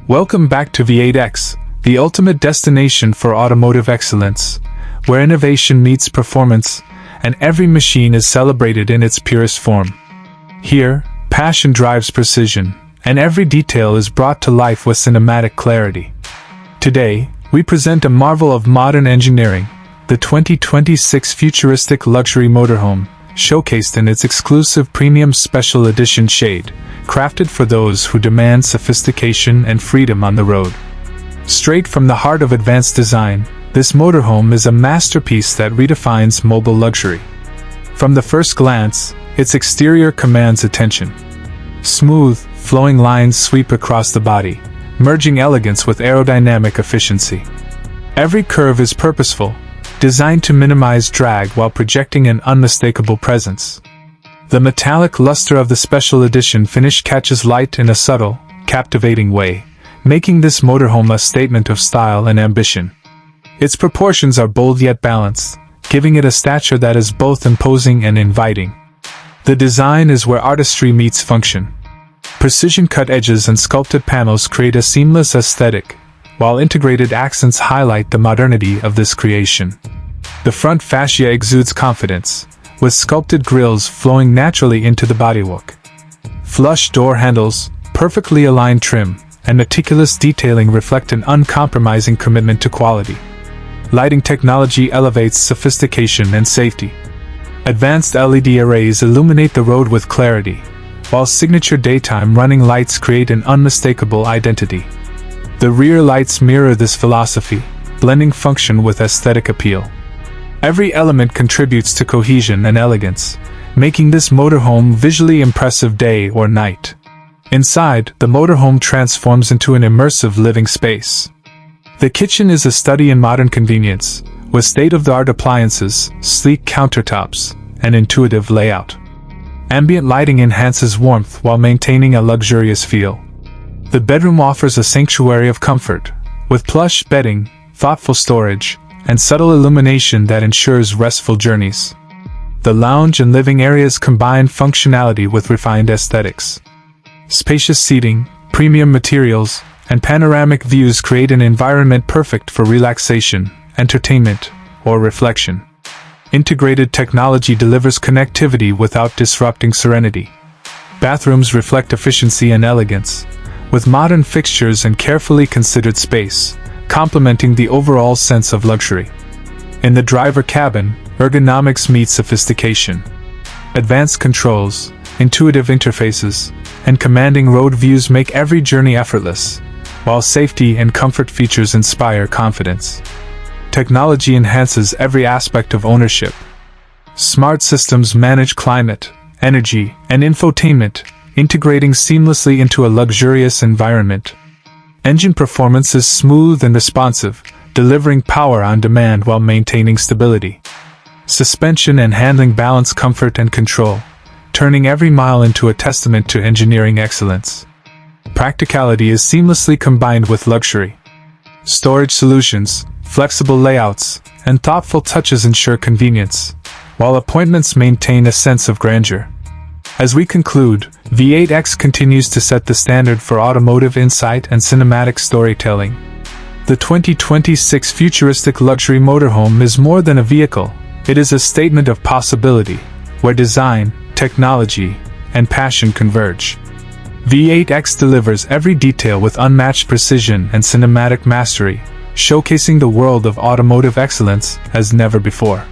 Welcome back to V8X, the ultimate destination for automotive excellence, where innovation meets performance, and every machine is celebrated in its purest form. Here, passion drives precision, and every detail is brought to life with cinematic clarity. Today, we present a marvel of modern engineering, the 2026 futuristic luxury motorhome, showcased in its exclusive premium special edition shade, crafted for those who demand sophistication and freedom on the road. Straight from the heart of advanced design, this motorhome is a masterpiece that redefines mobile luxury. From the first glance, its exterior commands attention. Smooth, flowing lines sweep across the body, merging elegance with aerodynamic efficiency. Every curve is purposeful, designed to minimize drag while projecting an unmistakable presence. The metallic luster of the special edition finish catches light in a subtle, captivating way, making this motorhome a statement of style and ambition. Its proportions are bold yet balanced, giving it a stature that is both imposing and inviting. The design is where artistry meets function. Precision-cut edges and sculpted panels create a seamless aesthetic, while integrated accents highlight the modernity of this creation. The front fascia exudes confidence, with sculpted grills flowing naturally into the bodywork. Flush door handles, perfectly aligned trim, and meticulous detailing reflect an uncompromising commitment to quality. Lighting technology elevates sophistication and safety. Advanced LED arrays illuminate the road with clarity, while signature daytime running lights create an unmistakable identity. The rear lights mirror this philosophy, blending function with aesthetic appeal. Every element contributes to cohesion and elegance, making this motorhome visually impressive day or night. Inside, the motorhome transforms into an immersive living space. The kitchen is a study in modern convenience, with state-of-the-art appliances, sleek countertops, and intuitive layout. Ambient lighting enhances warmth while maintaining a luxurious feel. The bedroom offers a sanctuary of comfort, with plush bedding, thoughtful storage, and subtle illumination that ensures restful journeys. The lounge and living areas combine functionality with refined aesthetics. Spacious seating, premium materials, and panoramic views create an environment perfect for relaxation, entertainment, or reflection. Integrated technology delivers connectivity without disrupting serenity. Bathrooms reflect efficiency and elegance, with modern fixtures and carefully considered space, complementing the overall sense of luxury. In the driver cabin, ergonomics meet sophistication. Advanced controls, intuitive interfaces, and commanding road views make every journey effortless, while safety and comfort features inspire confidence. Technology enhances every aspect of ownership. Smart systems manage climate, energy, and infotainment, integrating seamlessly into a luxurious environment. Engine performance is smooth and responsive, delivering power on demand while maintaining stability. Suspension and handling balance comfort and control, turning every mile into a testament to engineering excellence. Practicality is seamlessly combined with luxury. Storage solutions, flexible layouts, and thoughtful touches ensure convenience, while appointments maintain a sense of grandeur. As we conclude, V8X continues to set the standard for automotive insight and cinematic storytelling. The 2026 futuristic luxury motorhome is more than a vehicle, it is a statement of possibility, where design, technology, and passion converge. V8X delivers every detail with unmatched precision and cinematic mastery, showcasing the world of automotive excellence as never before.